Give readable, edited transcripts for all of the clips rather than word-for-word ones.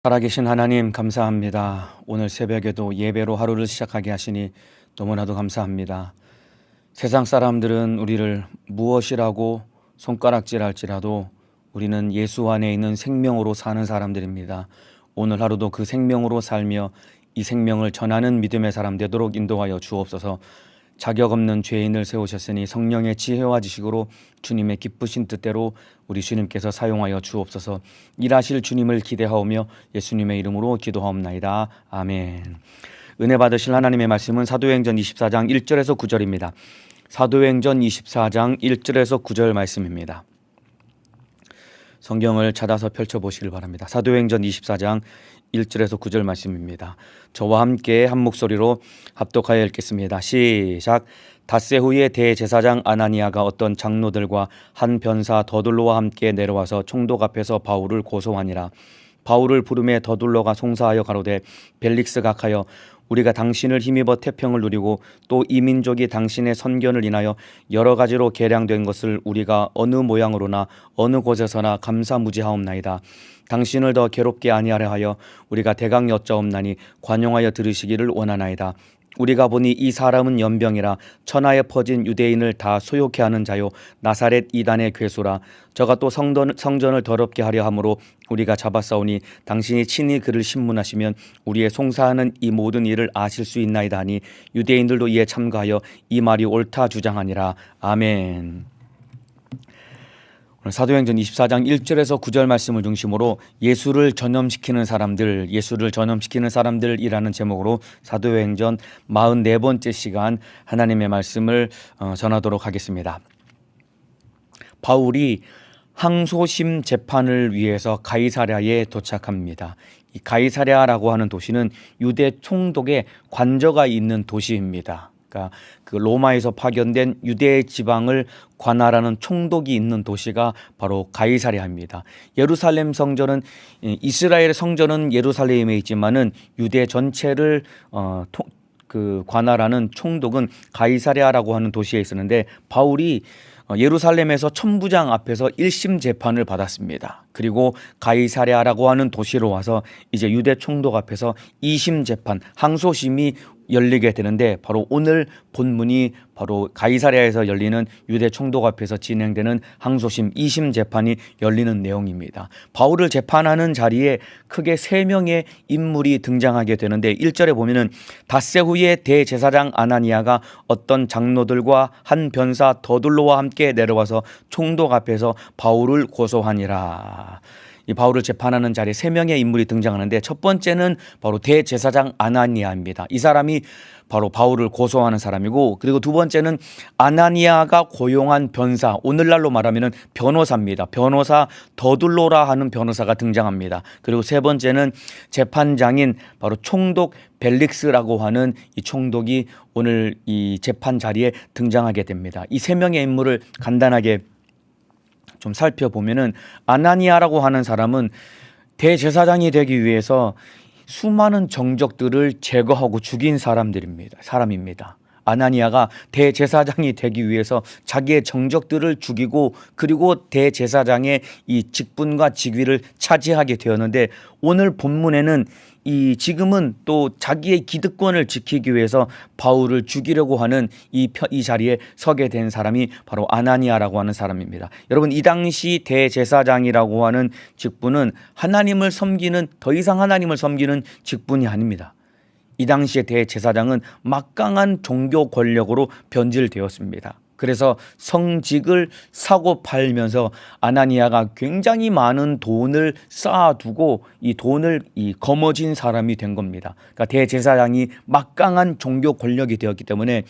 살아계신 하나님 감사합니다. 오늘 새벽에도 예배로 하루를 시작하게 하시니 너무나도 감사합니다. 세상 사람들은 우리를 무엇이라고 손가락질할지라도 우리는 예수 안에 있는 생명으로 사는 사람들입니다. 오늘 하루도 그 생명으로 살며 이 생명을 전하는 믿음의 사람 되도록 인도하여 주옵소서. 자격 없는 죄인을 세우셨으니 성령의 지혜와 지식으로 주님의 기쁘신 뜻대로 우리 주님께서 사용하여 주옵소서. 일하실 주님을 기대하오며 예수님의 이름으로 기도하옵나이다. 아멘. 은혜 받으실 하나님의 말씀은 사도행전 24장 1절에서 9절입니다. 사도행전 24장 1절에서 9절 말씀입니다. 성경을 찾아서 펼쳐보시길 바랍니다. 사도행전 24장 1절에서 9절 말씀입니다. 저와 함께 한 목소리로 합독하여 읽겠습니다. 시작. 닷새 후에 대제사장 아나니아가 어떤 장로들과 한 변사 더둘로와 함께 내려와서 총독 앞에서 바울을 고소하니라. 바울을 부르매 더둘로가 송사하여 가로되 벨릭스 각하여 우리가 당신을 힘입어 태평을 누리고 또 이 민족이 당신의 선견을 인하여 여러 가지로 계량된 것을 우리가 어느 모양으로나 어느 곳에서나 감사무지하옵나이다. 당신을 더 괴롭게 아니하려 하여 우리가 대강 여짜옵나니 관용하여 들으시기를 원하나이다. 우리가 보니 이 사람은 연병이라 천하에 퍼진 유대인을 다 소욕해 하는 자요 나사렛 이단의 괴수라. 저가 또 성전을 더럽게 하려 함으로 우리가 잡았사오니 당신이 친히 그를 신문하시면 우리의 송사하는 이 모든 일을 아실 수 있나이다 하니 유대인들도 이에 참가하여 이 말이 옳다 주장하니라. 아멘. 오늘 사도행전 24장 1절에서 9절 말씀을 중심으로 예수를 전염시키는 사람들이라는 제목으로 사도행전 44번째 시간 하나님의 말씀을 전하도록 하겠습니다. 바울이 항소심 재판을 위해서 가이사랴에 도착합니다. 이 가이사랴라고 하는 도시는 유대 총독의 관저가 있는 도시입니다. 그 로마에서 파견된 유대 지방을 관할하는 총독이 있는 도시가 바로 가이사랴입니다. 예루살렘 성전은 이스라엘의 성전은 예루살렘에 있지만은 유대 전체를 관할하는 총독은 가이사랴라고 하는 도시에 있었는데 바울이 예루살렘에서 천부장 앞에서 1심 재판을 받았습니다. 그리고 가이사랴라고 하는 도시로 와서 이제 유대 총독 앞에서 2심 재판, 항소심이 열리게 되는데 바로 오늘 본문이 바로 가이사랴에서 열리는 유대 총독 앞에서 진행되는 항소심 2심 재판이 열리는 내용입니다. 바울을 재판하는 자리에 크게 3명의 인물이 등장하게 되는데 1절에 보면은 닷새 후에 대제사장 아나니아가 어떤 장로들과 한 변사 더둘로와 함께 내려와서 총독 앞에서 바울을 고소하니라. 이 바울을 재판하는 자리에 3명의 인물이 등장하는데 첫 번째는 바로 대제사장 아나니아입니다. 이 사람이 바로 바울을 고소하는 사람이고, 그리고 두 번째는 아나니아가 고용한 변사, 오늘날로 말하면 변호사입니다. 변호사 더둘로라 하는 변호사가 등장합니다. 그리고 세 번째는 재판장인 바로 총독 벨릭스라고 하는 이 총독이 오늘 이 재판 자리에 등장하게 됩니다. 이 3명의 인물을 간단하게 좀 살펴보면은 아나니아라고 하는 사람은 대제사장이 되기 위해서 수많은 정적들을 제거하고 죽인 사람입니다. 아나니아가 대제사장이 되기 위해서 자기의 정적들을 죽이고 그리고 대제사장의 이 직분과 직위를 차지하게 되었는데 오늘 본문에는 지금은 또 자기의 기득권을 지키기 위해서 바울을 죽이려고 하는 이 자리에 서게 된 사람이 바로 아나니아라고 하는 사람입니다. 여러분, 이 당시 대제사장이라고 하는 직분은 더 이상 하나님을 섬기는 직분이 아닙니다. 이 당시의 대제사장은 막강한 종교 권력으로 변질되었습니다. 그래서 성직을 사고 팔면서 아나니아가 굉장히 많은 돈을 쌓아두고 이 돈을 거머쥔 사람이 된 겁니다. 그러니까 대제사장이 막강한 종교 권력이 되었기 때문에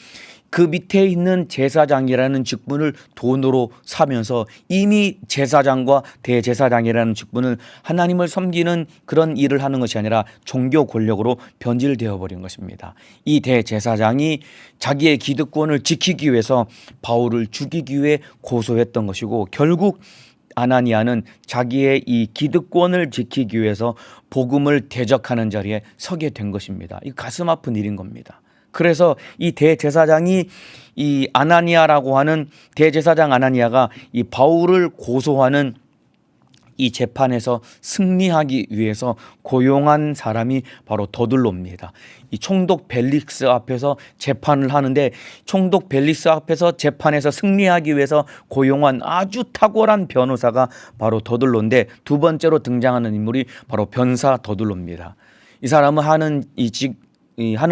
그 밑에 있는 제사장이라는 직분을 돈으로 사면서 이미 제사장과 대제사장이라는 직분은 하나님을 섬기는 그런 일을 하는 것이 아니라 종교 권력으로 변질되어 버린 것입니다. 이 대제사장이 자기의 기득권을 지키기 위해서 바울을 죽이기 위해 고소했던 것이고, 결국 아나니아는 자기의 이 기득권을 지키기 위해서 복음을 대적하는 자리에 서게 된 것입니다. 이 가슴 아픈 일인 겁니다. 그래서 이 대제사장이 이 아나니아라고 하는 대제사장 아나니아가 이 바울을 고소하는 이 재판에서 승리하기 위해서 고용한 사람이 바로 더둘로입니다. 이 총독 벨릭스 앞에서 재판을 하는데 총독 벨릭스 앞에서 재판에서 승리하기 위해서 고용한 아주 탁월한 변호사가 바로 더둘로인데, 두 번째로 등장하는 인물이 바로 변사 더둘로입니다. 이 사람은 하는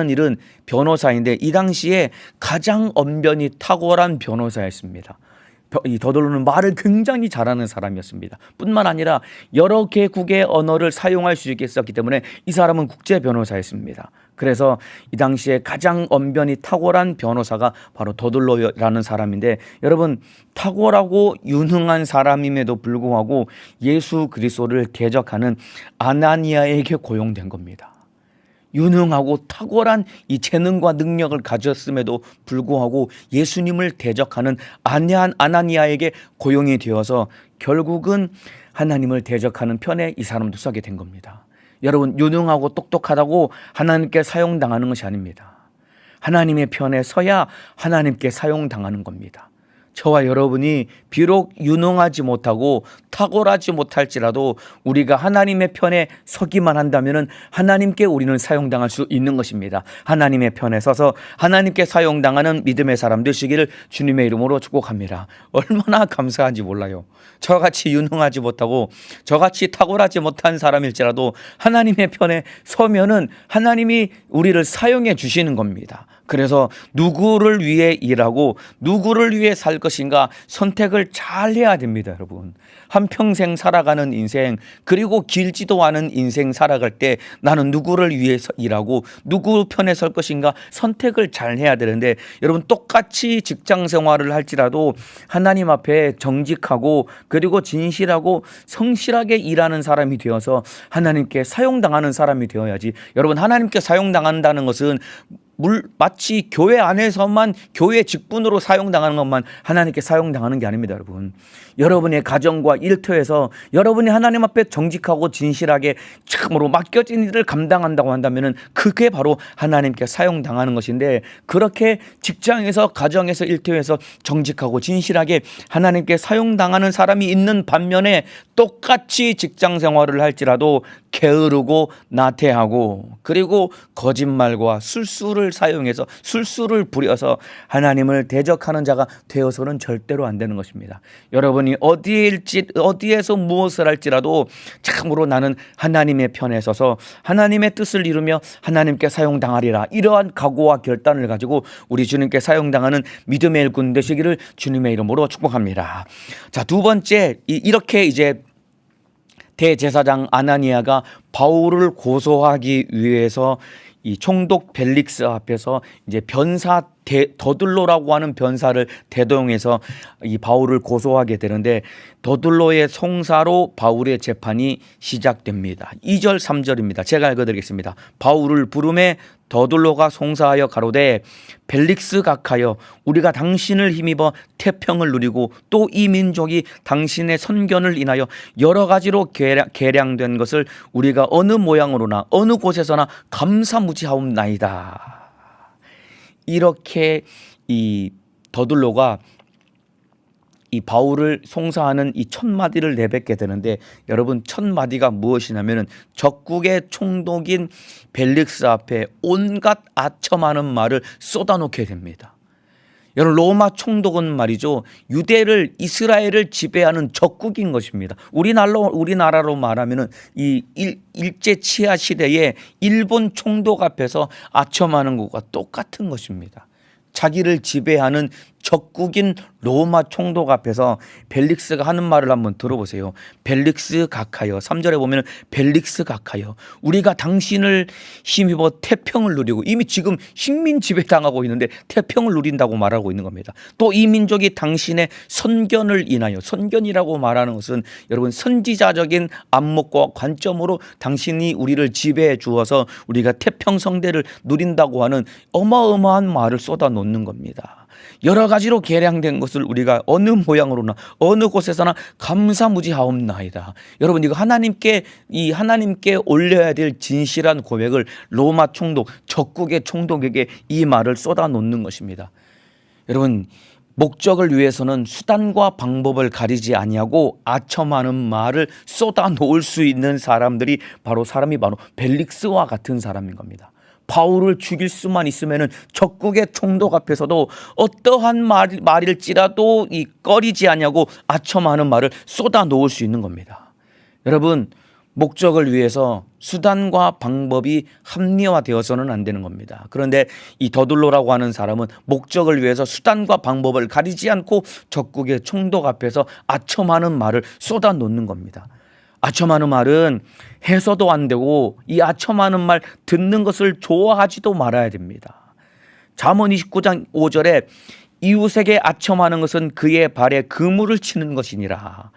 일은 변호사인데 이 당시에 가장 언변이 탁월한 변호사였습니다. 이 더둘로는 말을 굉장히 잘하는 사람이었습니다. 뿐만 아니라 여러 개국의 언어를 사용할 수 있었기 때문에 이 사람은 국제 변호사였습니다. 그래서 이 당시에 가장 언변이 탁월한 변호사가 바로 더둘로라는 사람인데, 여러분, 탁월하고 유능한 사람임에도 불구하고 예수 그리스도를 대적하는 아나니아에게 고용된 겁니다. 유능하고 탁월한 이 재능과 능력을 가졌음에도 불구하고 예수님을 대적하는 아나니아에게 고용이 되어서 결국은 하나님을 대적하는 편에 이 사람도 서게 된 겁니다. 여러분, 유능하고 똑똑하다고 하나님께 사용당하는 것이 아닙니다. 하나님의 편에 서야 하나님께 사용당하는 겁니다. 저와 여러분이 비록 유능하지 못하고 탁월하지 못할지라도 우리가 하나님의 편에 서기만 한다면 하나님께 우리는 사용당할 수 있는 것입니다. 하나님의 편에 서서 하나님께 사용당하는 믿음의 사람 되시기를 주님의 이름으로 축복합니다. 얼마나 감사한지 몰라요. 저같이 유능하지 못하고 저같이 탁월하지 못한 사람일지라도 하나님의 편에 서면은 하나님이 우리를 사용해 주시는 겁니다. 그래서 누구를 위해 일하고 누구를 위해 살 것인가 선택을 잘 해야 됩니다, 여러분. 한평생 살아가는 인생, 그리고 길지도 않은 인생 살아갈 때 나는 누구를 위해서 일하고 누구 편에 설 것인가 선택을 잘 해야 되는데, 여러분, 똑같이 직장 생활을 할지라도 하나님 앞에 정직하고 그리고 진실하고 성실하게 일하는 사람이 되어서 하나님께 사용당하는 사람이 되어야지. 여러분, 하나님께 사용당한다는 것은 마치 교회 안에서만, 교회 직분으로 사용당하는 것만 하나님께 사용당하는 게 아닙니다, 여러분. 여러분의 가정과 일터에서 여러분이 하나님 앞에 정직하고 진실하게 참으로 맡겨진 일을 감당한다고 한다면 그게 바로 하나님께 사용당하는 것인데, 그렇게 직장에서, 가정에서, 일터에서 정직하고 진실하게 하나님께 사용당하는 사람이 있는 반면에 똑같이 직장 생활을 할지라도 게으르고 나태하고 그리고 거짓말과 술수를 사용해서, 술수를 부려서 하나님을 대적하는 자가 되어서는 절대로 안 되는 것입니다. 여러분이 어디에서 무엇을 할지라도 참으로 나는 하나님의 편에 서서 하나님의 뜻을 이루며 하나님께 사용당하리라, 이러한 각오와 결단을 가지고 우리 주님께 사용당하는 믿음의 일꾼 되시기를 주님의 이름으로 축복합니다. 자, 두 번째, 이렇게 이제 대제사장 아나니아가 바울을 고소하기 위해서 이 총독 벨릭스 앞에서 이제 변사 더둘로라고 하는 변사를 대동해서 이 바울을 고소하게 되는데, 더둘로의 송사로 바울의 재판이 시작됩니다. 2절 3절입니다. 제가 읽어드리겠습니다. 바울을 부르매 더둘로가 송사하여 가로되, 벨릭스 각하여 우리가 당신을 힘입어 태평을 누리고 또 이 민족이 당신의 선견을 인하여 여러 가지로 계량된 것을 우리가 어느 모양으로나 어느 곳에서나 감사무지하옵나이다. 이렇게 이 더둘로가 이 바울을 송사하는 이 1000마디를 내뱉게 되는데, 여러분, 1000마디가 무엇이냐면은 적국의 총독인 벨릭스 앞에 온갖 아첨하는 말을 쏟아놓게 됩니다. 여러분, 로마 총독은 말이죠, 유대를, 이스라엘을 지배하는 적국인 것입니다. 우리나라로 말하면은 이 일제 치하 시대에 일본 총독 앞에서 아첨하는 것과 똑같은 것입니다. 자기를 지배하는 적국인 로마 총독 앞에서 벨릭스가 하는 말을 한번 들어보세요. 벨릭스 각하여, 3절에 보면 벨릭스 각하여 우리가 당신을 힘입어 태평을 누리고, 이미 지금 식민 지배당하고 있는데 태평을 누린다고 말하고 있는 겁니다. 또 이 민족이 당신의 선견을 인하여, 선견이라고 말하는 것은 여러분 선지자적인 안목과 관점으로 당신이 우리를 지배해 주어서 우리가 태평성대를 누린다고 하는 어마어마한 말을 쏟아놓는 겁니다. 여러 가지로 계량된 것을 우리가 어느 모양으로나 어느 곳에서나 감사무지하옵나이다. 여러분, 이거 하나님께 올려야 될 진실한 고백을 로마 총독, 적국의 총독에게 이 말을 쏟아놓는 것입니다. 여러분, 목적을 위해서는 수단과 방법을 가리지 아니하고 아첨하는 말을 쏟아 놓을 수 있는 사람들이 사람이 바로 벨릭스와 같은 사람인 겁니다. 바울을 죽일 수만 있으면은 적국의 총독 앞에서도 어떠한 말일지라도 꺼리지 아니하고 아첨하는 말을 쏟아 놓을 수 있는 겁니다. 여러분, 목적을 위해서 수단과 방법이 합리화되어서는 안 되는 겁니다. 그런데 이 더둘로라고 하는 사람은 목적을 위해서 수단과 방법을 가리지 않고 적국의 총독 앞에서 아첨하는 말을 쏟아 놓는 겁니다. 아첨하는 말은 해서도 안 되고 이 아첨하는 말 듣는 것을 좋아하지도 말아야 됩니다. 잠언 29장 5절에 이웃에게 아첨하는 것은 그의 발에 그물을 치는 것이니라.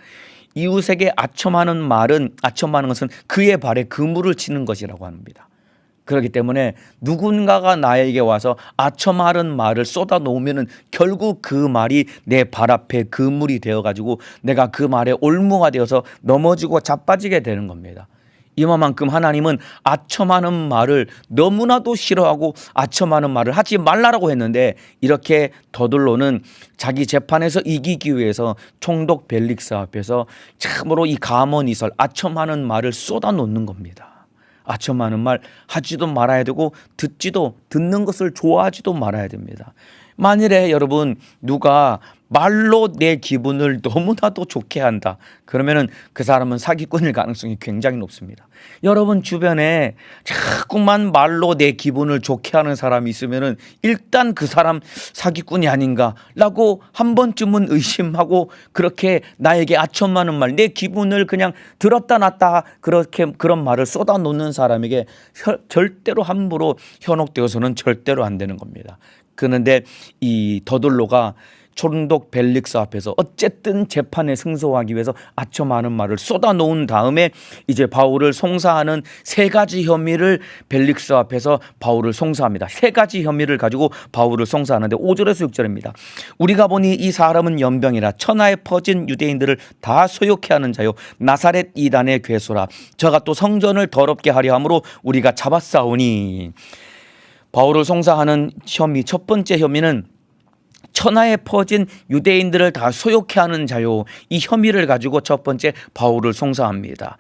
이웃에게 아첨하는 것은 그의 발에 그물을 치는 것이라고 합니다. 그렇기 때문에 누군가가 나에게 와서 아첨하는 말을 쏟아 놓으면은 결국 그 말이 내 발 앞에 그물이 되어 가지고 내가 그 말에 올무가 되어서 넘어지고 자빠지게 되는 겁니다. 이만큼 하나님은 아첨하는 말을 너무나도 싫어하고 아첨하는 말을 하지 말라라고 했는데, 이렇게 더둘로는 자기 재판에서 이기기 위해서 총독 벨릭스 앞에서 참으로 이 가문이설 아첨하는 말을 쏟아 놓는 겁니다. 아첨하는 말 하지도 말아야 되고 듣는 것을 좋아하지도 말아야 됩니다. 만일에 여러분 누가 말로 내 기분을 너무나도 좋게 한다, 그러면은 그 사람은 사기꾼일 가능성이 굉장히 높습니다. 여러분 주변에 자꾸만 말로 내 기분을 좋게 하는 사람이 있으면은 일단 그 사람 사기꾼이 아닌가라고 한 번쯤은 의심하고, 그렇게 나에게 아첨하는 말, 내 기분을 그냥 들었다 놨다 그런 말을 쏟아 놓는 사람에게 절대로 함부로 현혹되어서는 절대로 안 되는 겁니다. 그런데 이 더둘로가 총독 벨릭스 앞에서 어쨌든 재판에 승소하기 위해서 아첨하는 말을 쏟아 놓은 다음에 이제 바울을 송사하는 세 가지 혐의를 벨릭스 앞에서 바울을 송사합니다. 세 가지 혐의를 가지고 바울을 송사하는데 5절에서 6절입니다. 우리가 보니 이 사람은 연병이라 천하에 퍼진 유대인들을 다 소욕해 하는 자요 나사렛 이단의 괴수라. 저가 또 성전을 더럽게 하려 함으로 우리가 잡았사오니. 바울을 송사하는 혐의, 첫 번째 혐의는 천하에 퍼진 유대인들을 다 소욕해 하는 자요, 이 혐의를 가지고 첫 번째 바울을 송사합니다.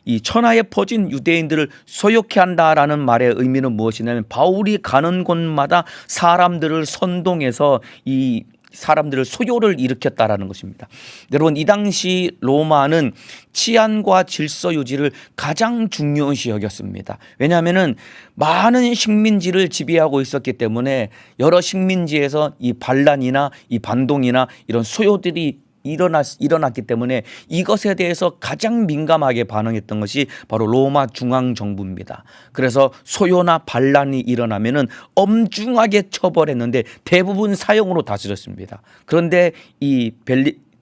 이 천하에 퍼진 유대인들을 소욕해 한다라는 말의 의미는 무엇이냐면, 바울이 가는 곳마다 사람들을 선동해서 이 사람들을 소요를 일으켰다라는 것입니다. 여러분, 이 당시 로마는 치안과 질서 유지를 가장 중요시 여겼습니다. 왜냐하면은 많은 식민지를 지배하고 있었기 때문에 여러 식민지에서 이 반란이나 이 반동이나 이런 소요들이 일어났기 때문에 이것에 대해서 가장 민감하게 반응했던 것이 바로 로마 중앙정부입니다. 그래서 소요나 반란이 일어나면은 엄중하게 처벌했는데 대부분 사형으로 다스렸습니다. 그런데 이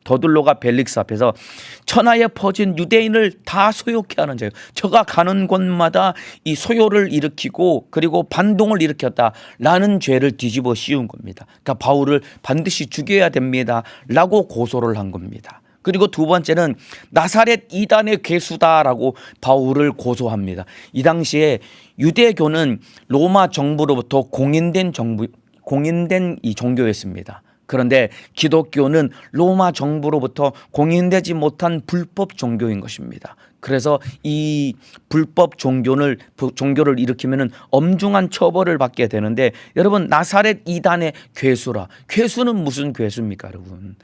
더둘로가 벨릭스 앞에서 천하에 퍼진 유대인을 다 소욕해 하는 자예요. 저가 가는 곳마다 이 소요를 일으키고 그리고 반동을 일으켰다라는 죄를 뒤집어 씌운 겁니다. 그러니까 바울을 반드시 죽여야 됩니다라고 고소를 한 겁니다. 그리고 두 번째는 나사렛 이단의 괴수다라고 바울을 고소합니다. 이 당시에 유대교는 로마 정부로부터 공인된 이 종교였습니다. 그런데 기독교는 로마 정부로부터 공인되지 못한 불법 종교인 것입니다. 그래서 이 불법 종교를 일으키면 엄중한 처벌을 받게 되는데, 여러분 나사렛 이단의 괴수라. 괴수는 무슨 괴수입니까 여러분?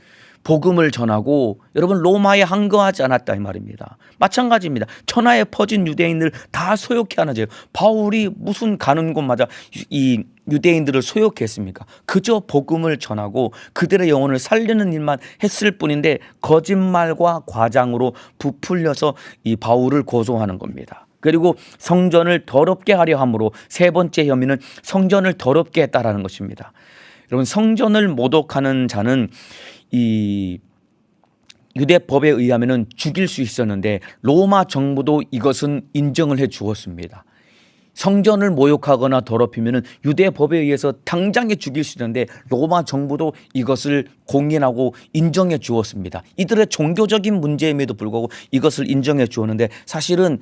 복음을 전하고 여러분 로마에 항거하지 않았다 이 말입니다. 마찬가지입니다. 천하에 퍼진 유대인을 다 소욕해 하는 죄. 바울이 무슨 가는 곳마다 이 유대인들을 소욕했습니까? 그저 복음을 전하고 그들의 영혼을 살리는 일만 했을 뿐인데 거짓말과 과장으로 부풀려서 이 바울을 고소하는 겁니다. 그리고 성전을 더럽게 하려 함으로 세 번째 혐의는 성전을 더럽게 했다라는 것입니다. 여러분, 성전을 모독하는 자는 이 유대법에 의하면은 죽일 수 있었는데 로마 정부도 이것은 인정을 해 주었습니다. 성전을 모욕하거나 더럽히면은 유대법에 의해서 당장에 죽일 수 있는데 로마 정부도 이것을 공인하고 인정해 주었습니다. 이들의 종교적인 문제임에도 불구하고 이것을 인정해 주었는데, 사실은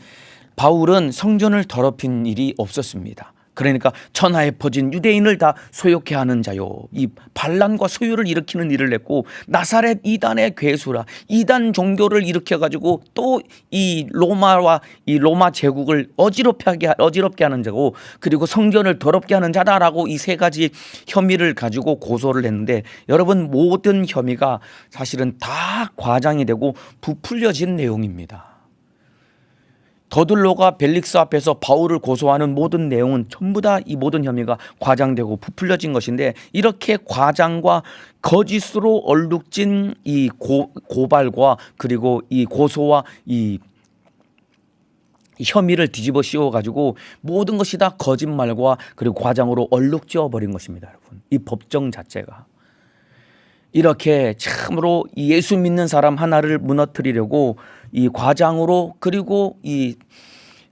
바울은 성전을 더럽힌 일이 없었습니다. 그러니까 천하에 퍼진 유대인을 다 소욕해 하는 자요, 이 반란과 소요를 일으키는 일을 했고, 나사렛 이단의 괴수라, 이단 종교를 일으켜 가지고 또 이 로마와 이 로마 제국을 어지럽게 하는 자고, 그리고 성전을 더럽게 하는 자다라고 이 세 가지 혐의를 가지고 고소를 했는데, 여러분 모든 혐의가 사실은 다 과장이 되고 부풀려진 내용입니다. 더둘로가 벨릭스 앞에서 바울을 고소하는 모든 내용은 전부 다 이 모든 혐의가 과장되고 부풀려진 것인데, 이렇게 과장과 거짓으로 얼룩진 이 고발과 그리고 이 고소와 이 혐의를 뒤집어 씌워 가지고 모든 것이 다 거짓말과 그리고 과장으로 얼룩지어 버린 것입니다. 여러분, 이 법정 자체가 이렇게 참으로 예수 믿는 사람 하나를 무너뜨리려고 이 과장으로 그리고 이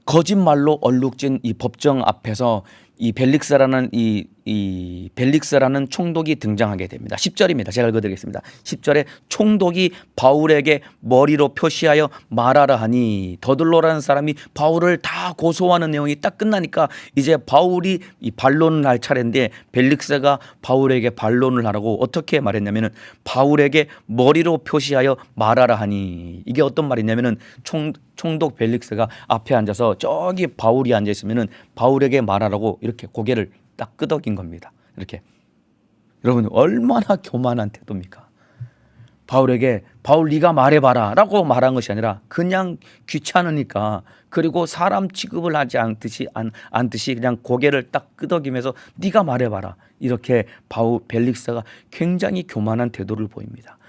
거짓말로 얼룩진 이 법정 앞에서 이 벨릭스라는 벨릭스라는 총독이 등장하게 됩니다. 10절입니다. 제가 읽어드리겠습니다. 10절에 총독이 바울에게 머리로 표시하여 말하라 하니, 더둘로라는 사람이 바울을 다 고소하는 내용이 딱 끝나니까 이제 바울이 이 반론을 할 차례인데, 벨릭스가 바울에게 반론을 하라고 어떻게 말했냐면은 바울에게 머리로 표시하여 말하라 하니, 이게 어떤 말이냐면은 총독 벨릭스가 앞에 앉아서 저기 바울이 앉아 있으면은 바울에게 말하라고 이렇게 고개를 딱 끄덕인 겁니다. 이렇게. 여러분 얼마나 교만한 태도입니까? 바울에게 바울 네가 말해봐라 라고 말한 것이 아니라 그냥 귀찮으니까, 그리고 사람 취급을 하지 않듯이 그냥 고개를 딱 끄덕이면서 네가 말해봐라, 이렇게 벨릭스가 굉장히 교만한 태도를 보입니다.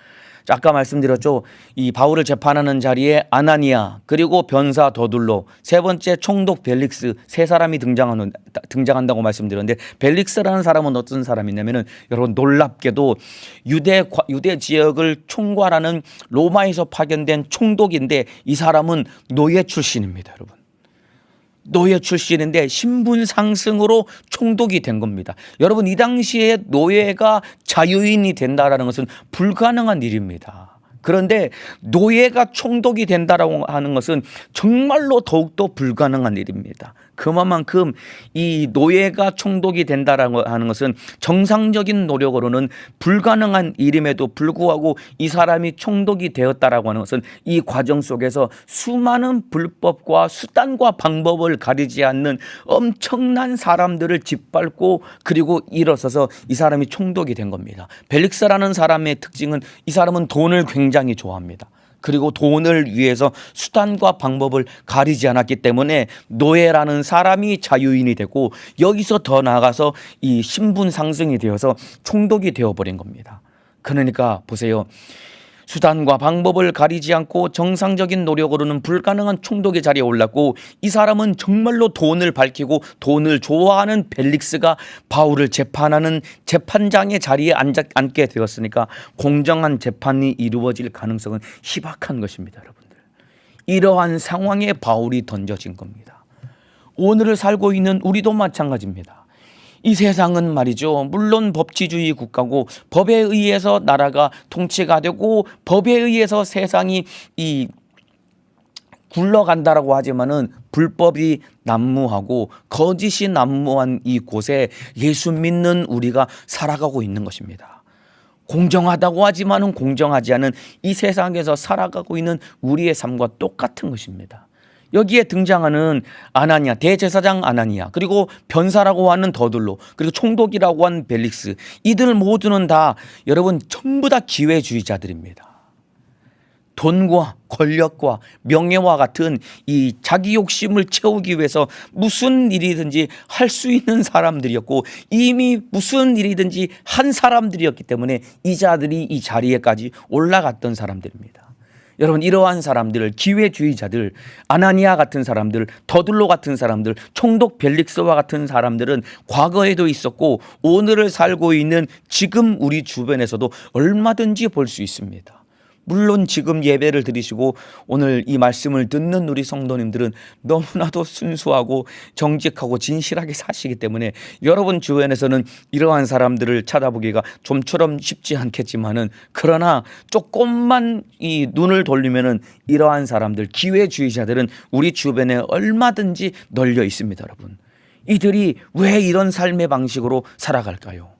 아까 말씀드렸죠. 이 바울을 재판하는 자리에 아나니아 그리고 변사 더둘로, 세 번째 총독 벨릭스, 세 사람이 등장한다고 말씀드렸는데, 벨릭스라는 사람은 어떤 사람이냐면은 여러분 놀랍게도 유대 지역을 총괄하는 로마에서 파견된 총독인데, 이 사람은 노예 출신입니다. 여러분 노예 출신인데 신분 상승으로 총독이 된 겁니다. 여러분 이 당시에 노예가 자유인이 된다라는 것은 불가능한 일입니다. 그런데 노예가 총독이 된다라고 하는 것은 정말로 더욱더 불가능한 일입니다. 그만큼 이 노예가 총독이 된다라고 하는 것은 정상적인 노력으로는 불가능한 일임에도 불구하고 이 사람이 총독이 되었다라고 하는 것은 이 과정 속에서 수많은 불법과 수단과 방법을 가리지 않는 엄청난 사람들을 짓밟고 그리고 일어서서 이 사람이 총독이 된 겁니다. 벨릭스라는 사람의 특징은 이 사람은 돈을 굉장히 좋아합니다. 그리고 돈을 위해서 수단과 방법을 가리지 않았기 때문에 노예라는 사람이 자유인이 되고, 여기서 더 나아가서 이 신분 상승이 되어서 총독이 되어버린 겁니다. 그러니까 보세요. 수단과 방법을 가리지 않고 정상적인 노력으로는 불가능한 총독의 자리에 올랐고, 이 사람은 정말로 돈을 밝히고 돈을 좋아하는 벨릭스가 바울을 재판하는 재판장의 자리에 앉게 되었으니까 공정한 재판이 이루어질 가능성은 희박한 것입니다. 여러분들, 이러한 상황에 바울이 던져진 겁니다. 오늘을 살고 있는 우리도 마찬가지입니다. 이 세상은 말이죠, 물론 법치주의 국가고 법에 의해서 나라가 통치가 되고 법에 의해서 세상이 굴러간다라고 하지만은 불법이 난무하고 거짓이 난무한 이곳에 예수 믿는 우리가 살아가고 있는 것입니다. 공정하다고 하지만은 공정하지 않은 이 세상에서 살아가고 있는 우리의 삶과 똑같은 것입니다. 여기에 등장하는 아나니아, 대제사장 아나니아, 그리고 변사라고 하는 더둘로, 그리고 총독이라고 하는 벨릭스, 이들 모두는 다 여러분 전부 다 기회주의자들입니다. 돈과 권력과 명예와 같은 이 자기 욕심을 채우기 위해서 무슨 일이든지 할 수 있는 사람들이었고, 이미 무슨 일이든지 한 사람들이었기 때문에 이 자들이 이 자리에까지 올라갔던 사람들입니다. 여러분 이러한 사람들, 기회주의자들, 아나니아 같은 사람들, 더둘로 같은 사람들, 총독 벨릭스와 같은 사람들은 과거에도 있었고 오늘을 살고 있는 지금 우리 주변에서도 얼마든지 볼 수 있습니다. 물론 지금 예배를 드리시고 오늘 이 말씀을 듣는 우리 성도님들은 너무나도 순수하고 정직하고 진실하게 사시기 때문에 여러분 주변에서는 이러한 사람들을 찾아보기가 좀처럼 쉽지 않겠지만은, 그러나 조금만 이 눈을 돌리면은 이러한 사람들, 기회주의자들은 우리 주변에 얼마든지 널려 있습니다. 여러분, 이들이 왜 이런 삶의 방식으로 살아갈까요?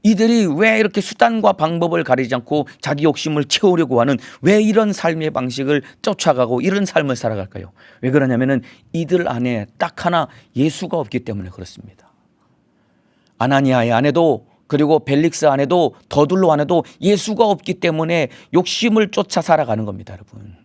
이들이 왜 이렇게 수단과 방법을 가리지 않고 자기 욕심을 채우려고 하는, 왜 이런 삶의 방식을 쫓아가고 이런 삶을 살아갈까요? 왜 그러냐면은 이들 안에 딱 하나 예수가 없기 때문에 그렇습니다. 아나니아의 안에도, 그리고 벨릭스 안에도, 더둘로 안에도 예수가 없기 때문에 욕심을 쫓아 살아가는 겁니다, 여러분.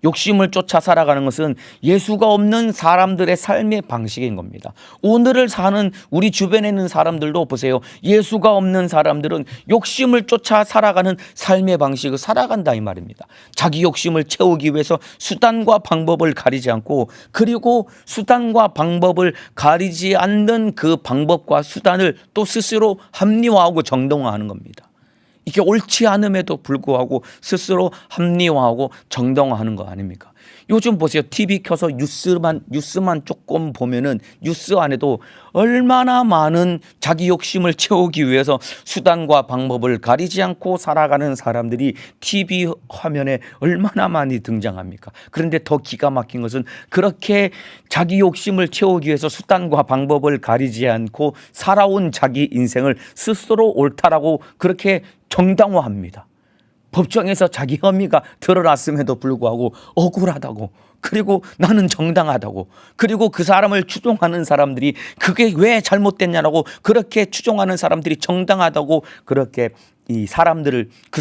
욕심을 쫓아 살아가는 것은 예수가 없는 사람들의 삶의 방식인 겁니다. 오늘을 사는 우리 주변에 있는 사람들도 보세요. 예수가 없는 사람들은 욕심을 쫓아 살아가는 삶의 방식을 살아간다 이 말입니다. 자기 욕심을 채우기 위해서 수단과 방법을 가리지 않고, 그리고 수단과 방법을 가리지 않는 그 방법과 수단을 또 스스로 합리화하고 정당화하는 겁니다. 이게 옳지 않음에도 불구하고 스스로 합리화하고 정당화하는 거 아닙니까? 요즘 보세요. TV 켜서 뉴스만 조금 보면은 뉴스 안에도 얼마나 많은 자기 욕심을 채우기 위해서 수단과 방법을 가리지 않고 살아가는 사람들이 TV 화면에 얼마나 많이 등장합니까? 그런데 더 기가 막힌 것은 그렇게 자기 욕심을 채우기 위해서 수단과 방법을 가리지 않고 살아온 자기 인생을 스스로 옳다라고 그렇게 정당화합니다. 법정에서 자기 혐의가 드러났음에도 불구하고 억울하다고, 그리고 나는 정당하다고, 그리고 그 사람을 추종하는 사람들이 그게 왜 잘못됐냐라고 그렇게 추종하는 사람들이 정당하다고 그렇게 그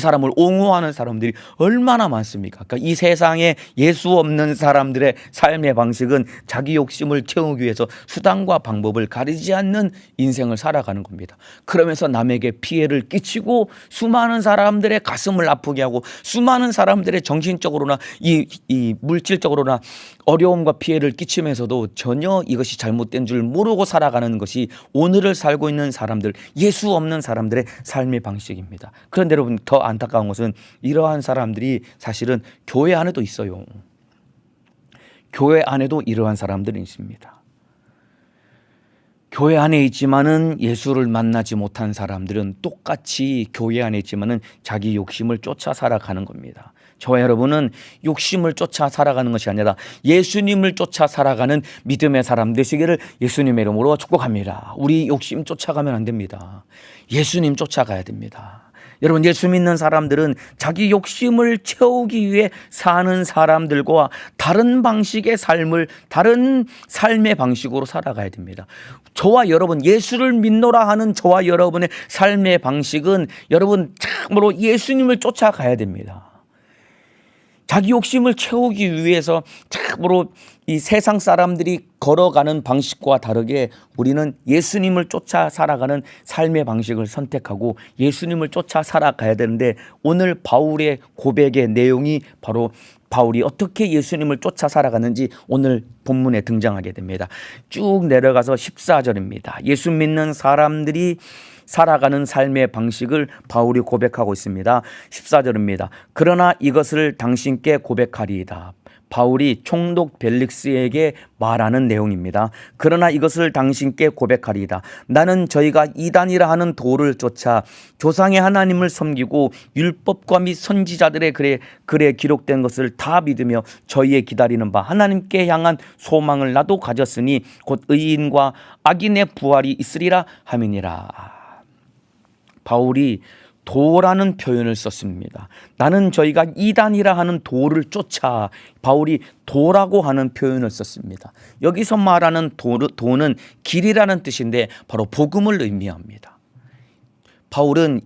사람을 옹호하는 사람들이 얼마나 많습니까? 그러니까 이 세상에 예수 없는 사람들의 삶의 방식은 자기 욕심을 채우기 위해서 수단과 방법을 가리지 않는 인생을 살아가는 겁니다. 그러면서 남에게 피해를 끼치고 수많은 사람들의 가슴을 아프게 하고 수많은 사람들의 정신적으로나 이 물질적으로나 어려움과 피해를 끼치면서도 전혀 이것이 잘못된 줄 모르고 살아가는 것이 오늘을 살고 있는 사람들, 예수 없는 사람들의 삶의 방식입니다. 그런데 여러분, 더 안타까운 것은 이러한 사람들이 사실은 교회 안에도 있어요. 교회 안에도 이러한 사람들이 있습니다. 교회 안에 있지만은 예수를 만나지 못한 사람들은 똑같이 교회 안에 있지만은 자기 욕심을 쫓아 살아가는 겁니다. 저와 여러분은 욕심을 쫓아 살아가는 것이 아니라 예수님을 쫓아 살아가는 믿음의 사람 되시기를 예수님의 이름으로 축복합니다. 우리 욕심 쫓아가면 안 됩니다. 예수님 쫓아가야 됩니다. 여러분, 예수 믿는 사람들은 자기 욕심을 채우기 위해 사는 사람들과 다른 방식의 삶을, 다른 삶의 방식으로 살아가야 됩니다. 저와 여러분, 예수를 믿노라 하는 저와 여러분의 삶의 방식은 여러분 참으로 예수님을 쫓아가야 됩니다. 자기 욕심을 채우기 위해서 참으로 이 세상 사람들이 걸어가는 방식과 다르게 우리는 예수님을 쫓아 살아가는 삶의 방식을 선택하고 예수님을 쫓아 살아가야 되는데, 오늘 바울의 고백의 내용이 바로 바울이 어떻게 예수님을 쫓아 살아가는지 오늘 본문에 등장하게 됩니다. 쭉 내려가서 14절입니다. 예수 믿는 사람들이 살아가는 삶의 방식을 바울이 고백하고 있습니다. 14절입니다. 그러나 이것을 당신께 고백하리이다. 바울이 총독 벨릭스에게 말하는 내용입니다. 그러나 이것을 당신께 고백하리이다. 나는 저희가 이단이라 하는 도를 쫓아 조상의 하나님을 섬기고 율법과 및 선지자들의 글에 기록된 것을 다 믿으며 저희의 기다리는 바 하나님께 향한 소망을 나도 가졌으니 곧 의인과 악인의 부활이 있으리라 함이니라. 바울이 도라는 표현을 썼습니다. 나는 저희가 이단이라 하는 도를 쫓아, 바울이 도라고 하는 표현을 썼습니다. 여기서 말하는 도는 길이라는 뜻인데 바로 복음을 의미합니다. 바울은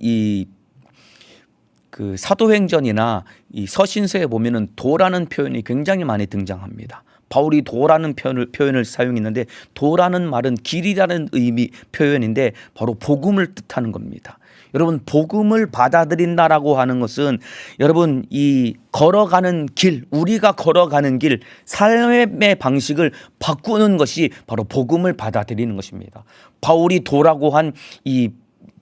그 사도행전이나 이 서신서에 보면은 도라는 표현이 굉장히 많이 등장합니다. 바울이 도라는 표현을 사용했는데, 도라는 말은 길이라는 의미 표현인데 바로 복음을 뜻하는 겁니다. 여러분, 복음을 받아들인다라고 하는 것은 여러분 이 걸어가는 길, 우리가 걸어가는 길, 삶의 방식을 바꾸는 것이 바로 복음을 받아들이는 것입니다. 바울이 도라고 한 이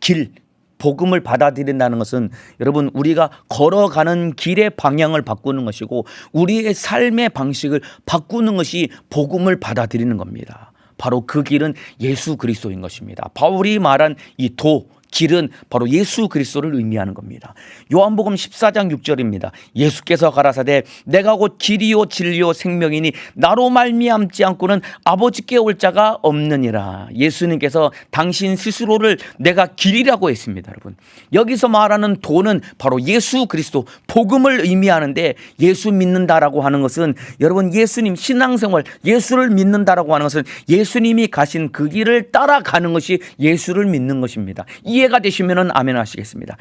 길, 복음을 받아들인다는 것은 여러분 우리가 걸어가는 길의 방향을 바꾸는 것이고 우리의 삶의 방식을 바꾸는 것이 복음을 받아들이는 겁니다. 바로 그 길은 예수 그리스도인 것입니다. 바울이 말한 이 도, 길은 바로 예수 그리스도를 의미하는 겁니다. 요한복음 14장 6절입니다. 예수께서 가라사대 내가 곧 길이요 진리요 생명이니 나로 말미암지 않고는 아버지께 올 자가 없느니라. 예수님께서 당신 스스로를 내가 길이라고 했습니다. 여러분, 여기서 말하는 도는 바로 예수 그리스도 복음을 의미하는데, 예수 믿는다라고 하는 것은 여러분 예수님 신앙생활, 예수를 믿는다라고 하는 것은 예수님이 가신 그 길을 따라가는 것이 예수를 믿는 것입니다. 이해가 되시면 아멘 하시겠습니다.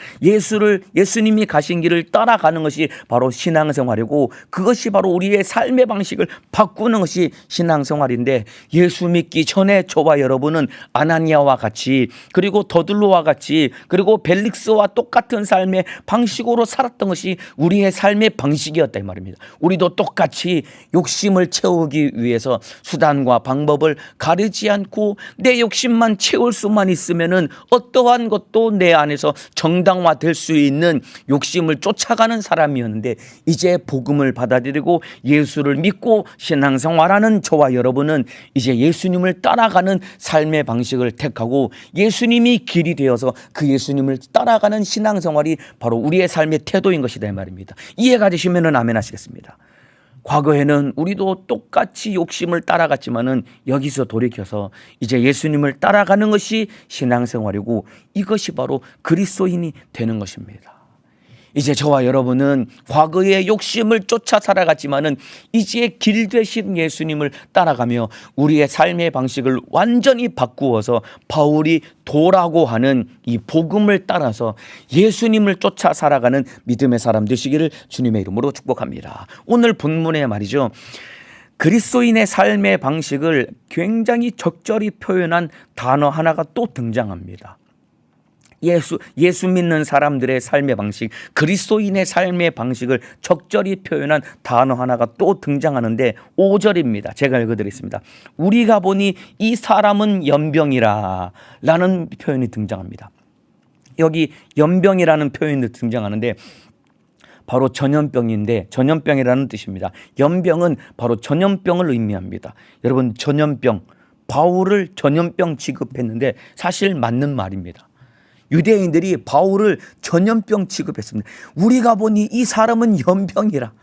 예수님이 가신 길을 따라가는 것이 바로 신앙생활이고, 그것이 바로 우리의 삶의 방식을 바꾸는 것이 신앙생활인데, 예수 믿기 전에 저와 여러분은 아나니아와 같이, 그리고 더들로와 같이, 그리고 벨릭스와 똑같은 삶의 방식으로 살았던 것이 우리의 삶의 방식이었다 이 말입니다. 우리도 똑같이 욕심을 채우기 위해서 수단과 방법을 가리지 않고 내 욕심만 채울 수만 있으면은 어떠한 것도 내 안에서 정당화될 수 있는 욕심을 쫓아가는 사람이었는데, 이제 복음을 받아들이고 예수를 믿고 신앙생활하는 저와 여러분은 이제 예수님을 따라가는 삶의 방식을 택하고 예수님이 길이 되어서 그 예수님을 따라가는 신앙생활이 바로 우리의 삶의 태도인 것이다 이 말입니다. 이해가 되시면 아멘 하시겠습니다. 과거에는 우리도 똑같이 욕심을 따라갔지만은 여기서 돌이켜서 이제 예수님을 따라가는 것이 신앙생활이고, 이것이 바로 그리스도인이 되는 것입니다. 이제 저와 여러분은 과거의 욕심을 쫓아 살아갔지만은 이제 길 되신 예수님을 따라가며 우리의 삶의 방식을 완전히 바꾸어서 바울이 도라고 하는 이 복음을 따라서 예수님을 쫓아 살아가는 믿음의 사람 되시기를 주님의 이름으로 축복합니다. 오늘 본문에 말이죠, 그리스도인의 삶의 방식을 굉장히 적절히 표현한 단어 하나가 또 등장합니다. 예수 믿는 사람들의 삶의 방식, 그리스도인의 삶의 방식을 적절히 표현한 단어 하나가 또 등장하는데 5절입니다. 제가 읽어드리겠습니다. 우리가 보니 이 사람은 연병이라 라는 표현이 등장합니다. 여기 연병이라는 표현이 등장하는데 바로 전염병인데, 전염병이라는 뜻입니다. 연병은 바로 전염병을 의미합니다. 여러분, 전염병, 바울을 전염병 취급했는데 사실 맞는 말입니다. 유대인들이 바울을 전염병 취급했습니다. 우리가 보니 이 사람은 연병이라,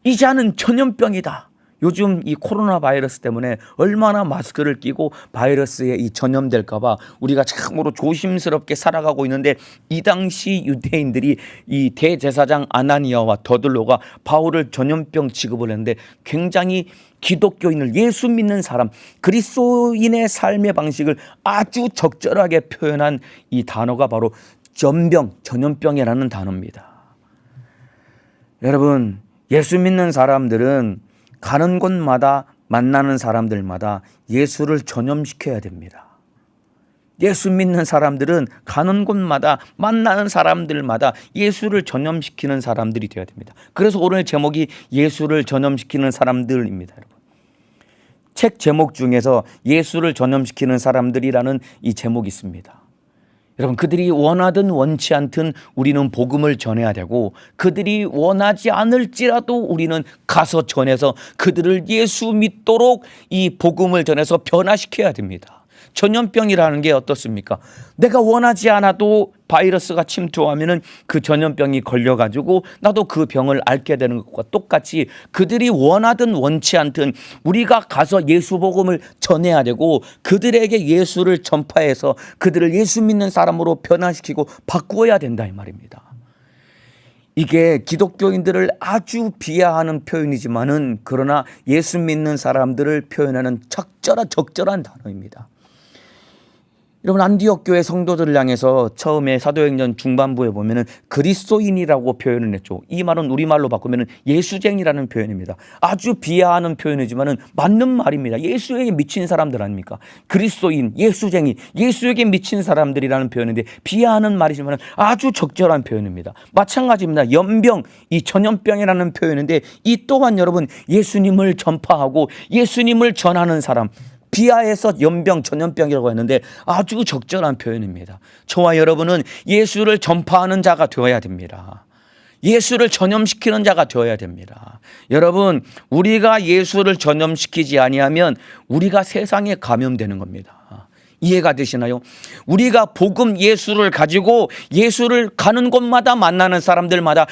이 자는 전염병이다. 요즘 이 코로나 바이러스 때문에 얼마나 마스크를 끼고 바이러스에 이 전염될까 봐 우리가 참으로 조심스럽게 살아가고 있는데, 이 당시 유대인들이 이 대제사장 아나니아와 더들로가 바울을 전염병 취급을 했는데, 굉장히 기독교인을, 예수 믿는 사람, 그리스도인의 삶의 방식을 아주 적절하게 표현한 이 단어가 바로 전염병이라는 단어입니다. 여러분, 예수 믿는 사람들은 가는 곳마다 만나는 사람들마다 예수를 전염시켜야 됩니다. 예수 믿는 사람들은 가는 곳마다 만나는 사람들마다 예수를 전염시키는 사람들이 되어야 됩니다. 그래서 오늘 제목이 예수를 전염시키는 사람들입니다. 여러분, 책 제목 중에서 예수를 전염시키는 사람들이라는 이 제목이 있습니다. 여러분, 그들이 원하든 원치 않든 우리는 복음을 전해야 되고, 그들이 원하지 않을지라도 우리는 가서 전해서 그들을 예수 믿도록 이 복음을 전해서 변화시켜야 됩니다. 전염병이라는 게 어떻습니까? 내가 원하지 않아도 바이러스가 침투하면은 그 전염병이 걸려가지고 나도 그 병을 앓게 되는 것과 똑같이, 그들이 원하든 원치 않든 우리가 가서 예수 복음을 전해야 되고, 그들에게 예수를 전파해서 그들을 예수 믿는 사람으로 변화시키고 바꾸어야 된다 이 말입니다. 이게 기독교인들을 아주 비하하는 표현이지만은, 그러나 예수 믿는 사람들을 표현하는 적절한 단어입니다. 여러분, 안디옥 교회 성도들을 향해서 처음에 사도행전 중반부에 보면은 그리스도인이라고 표현을 했죠. 이 말은 우리말로 바꾸면은 예수쟁이라는 표현입니다. 아주 비하하는 표현이지만은 맞는 말입니다. 예수에게 미친 사람들 아닙니까? 그리스도인, 예수쟁이, 예수에게 미친 사람들이라는 표현인데 비하하는 말이지만은 아주 적절한 표현입니다. 마찬가지입니다. 연병, 이 전염병이라는 표현인데 이 또한 여러분 예수님을 전파하고 예수님을 전하는 사람, 비하해서 연병, 전염병이라고 했는데 아주 적절한 표현입니다. 저와 여러분은 예수를 전파하는 자가 되어야 됩니다. 예수를 전염시키는 자가 되어야 됩니다. 여러분, 우리가 예수를 전염시키지 아니하면 우리가 세상에 감염되는 겁니다. 이해가 되시나요? 우리가 복음 예수를 가지고 예수를 가는 곳마다 만나는 사람들마다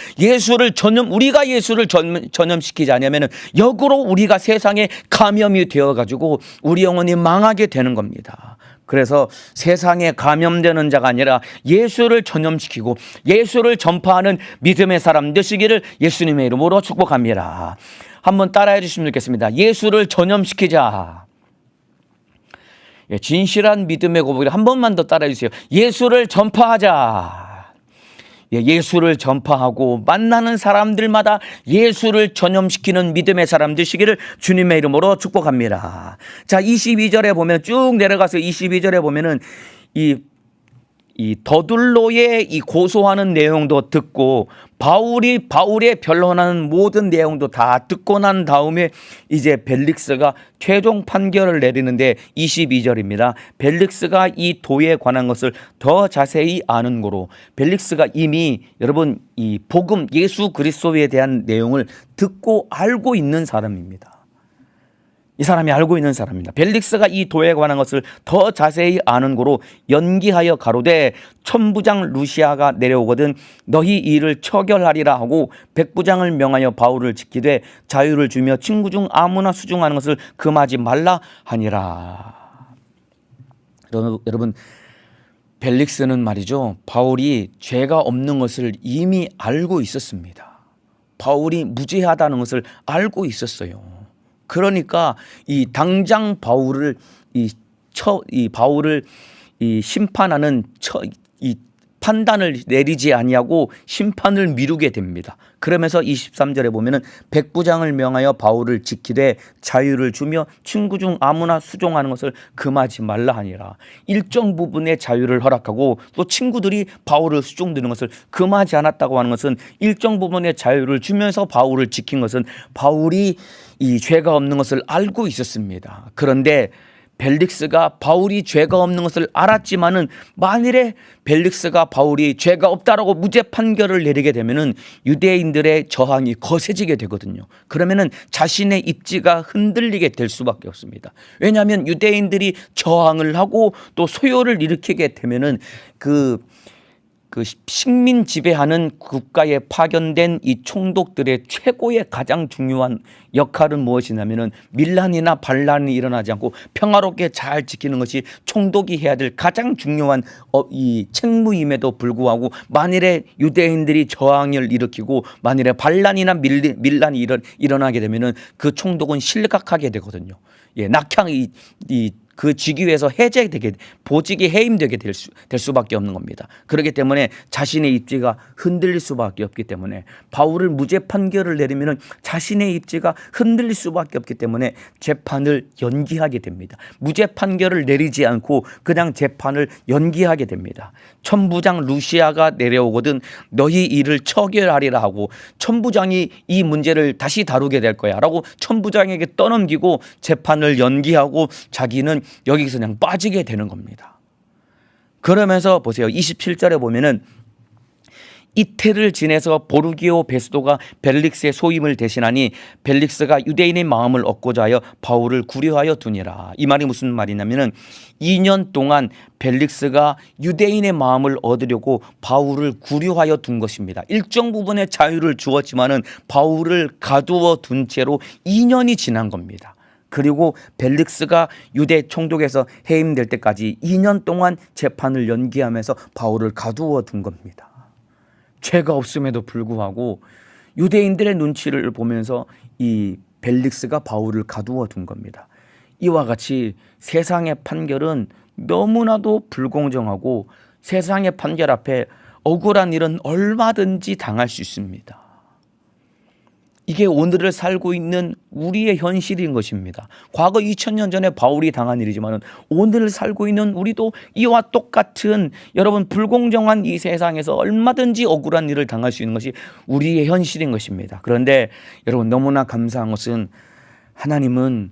우리가 예수를 전염시키지 않으면 역으로 우리가 세상에 감염이 되어가지고 우리 영혼이 망하게 되는 겁니다. 그래서 세상에 감염되는 자가 아니라 예수를 전염시키고 예수를 전파하는 믿음의 사람 되시기를 예수님의 이름으로 축복합니다. 한번 따라해 주시면 좋겠습니다. 예수를 전염시키자. 진실한 믿음의 고백을 한 번만 더 따라해 주세요. 예수를 전파하자. 예수를 전파하고 만나는 사람들마다 예수를 전염시키는 믿음의 사람 되시기를 주님의 이름으로 축복합니다. 자, 22절에 보면 쭉 내려가서 22절에 보면은 이 더둘로의 이 고소하는 내용도 듣고 바울의 변론하는 모든 내용도 다 듣고 난 다음에 이제 벨릭스가 최종 판결을 내리는데 22절입니다. 벨릭스가 이 도에 관한 것을 더 자세히 아는 거로 벨릭스가 이미 여러분 이 복음 예수 그리스도에 대한 내용을 듣고 알고 있는 사람입니다. 이 사람이 알고 있는 사람입니다. 벨릭스가 이 도에 관한 것을 더 자세히 아는 고로 연기하여 가로되 천부장 루시아가 내려오거든 너희 이 일을 처결하리라 하고 백부장을 명하여 바울을 지키되 자유를 주며 친구 중 아무나 수중하는 것을 금하지 말라 하니라. 여러분 벨릭스는 말이죠, 바울이 죄가 없는 것을 이미 알고 있었습니다. 바울이 무죄하다는 것을 알고 있었어요. 그러니까 이 당장 바울을 심판하는 이 판단을 내리지 아니하고 심판을 미루게 됩니다. 그러면서 23절에 보면은 백부장을 명하여 바울을 지키되 자유를 주며 친구 중 아무나 수종하는 것을 금하지 말라 하니라. 일정 부분의 자유를 허락하고 또 친구들이 바울을 수종드는 것을 금하지 않았다고 하는 것은 일정 부분의 자유를 주면서 바울을 지킨 것은 바울이 이 죄가 없는 것을 알고 있었습니다. 그런데 벨릭스가 바울이 죄가 없는 것을 알았지만은 만일에 벨릭스가 바울이 죄가 없다라고 무죄 판결을 내리게 되면은 유대인들의 저항이 거세지게 되거든요. 그러면은 자신의 입지가 흔들리게 될 수밖에 없습니다. 왜냐하면 유대인들이 저항을 하고 또 소요를 일으키게 되면은 그 식민 지배하는 국가에 파견된 이 총독들의 최고의 가장 중요한 역할은 무엇이냐면은 밀란이나 반란이 일어나지 않고 평화롭게 잘 지키는 것이 총독이 해야 될 가장 중요한 이 책무임에도 불구하고 만일에 유대인들이 저항을 일으키고 만일에 반란이나 밀란이 일어나게 되면은 그 총독은 실각하게 되거든요. 낙향이 그 직위에서 해제되게 보직이 해임되게 될 수밖에 없는 겁니다. 그렇기 때문에 자신의 입지가 흔들릴 수밖에 없기 때문에 바울을 무죄 판결을 내리면 자신의 입지가 흔들릴 수밖에 없기 때문에 재판을 연기하게 됩니다. 무죄 판결을 내리지 않고 그냥 재판을 연기하게 됩니다. 천부장 루시아가 내려오거든 너희 일을 처결하리라 하고 천부장이 이 문제를 다시 다루게 될 거야 라고 천부장에게 떠넘기고 재판을 연기하고 자기는 여기서 그냥 빠지게 되는 겁니다. 그러면서 보세요. 27절에 보면은 이태를 지내서 보르기오 베스도가 벨릭스의 소임을 대신하니 벨릭스가 유대인의 마음을 얻고자 하여 바울을 구려하여 두니라. 이 말이 무슨 말이냐면은 2년 동안 벨릭스가 유대인의 마음을 얻으려고 바울을 구려하여 둔 것입니다. 일정 부분의 자유를 주었지만은 바울을 가두어 둔 채로 2년이 지난 겁니다. 그리고 벨릭스가 유대 총독에서 해임될 때까지 2년 동안 재판을 연기하면서 바울을 가두어 둔 겁니다. 죄가 없음에도 불구하고 유대인들의 눈치를 보면서 이 벨릭스가 바울을 가두어 둔 겁니다. 이와 같이 세상의 판결은 너무나도 불공정하고 세상의 판결 앞에 억울한 일은 얼마든지 당할 수 있습니다. 이게 오늘을 살고 있는 우리의 현실인 것입니다. 과거 2000년 전에 바울이 당한 일이지만 오늘을 살고 있는 우리도 이와 똑같은 여러분 불공정한 이 세상에서 얼마든지 억울한 일을 당할 수 있는 것이 우리의 현실인 것입니다. 그런데 여러분 너무나 감사한 것은 하나님은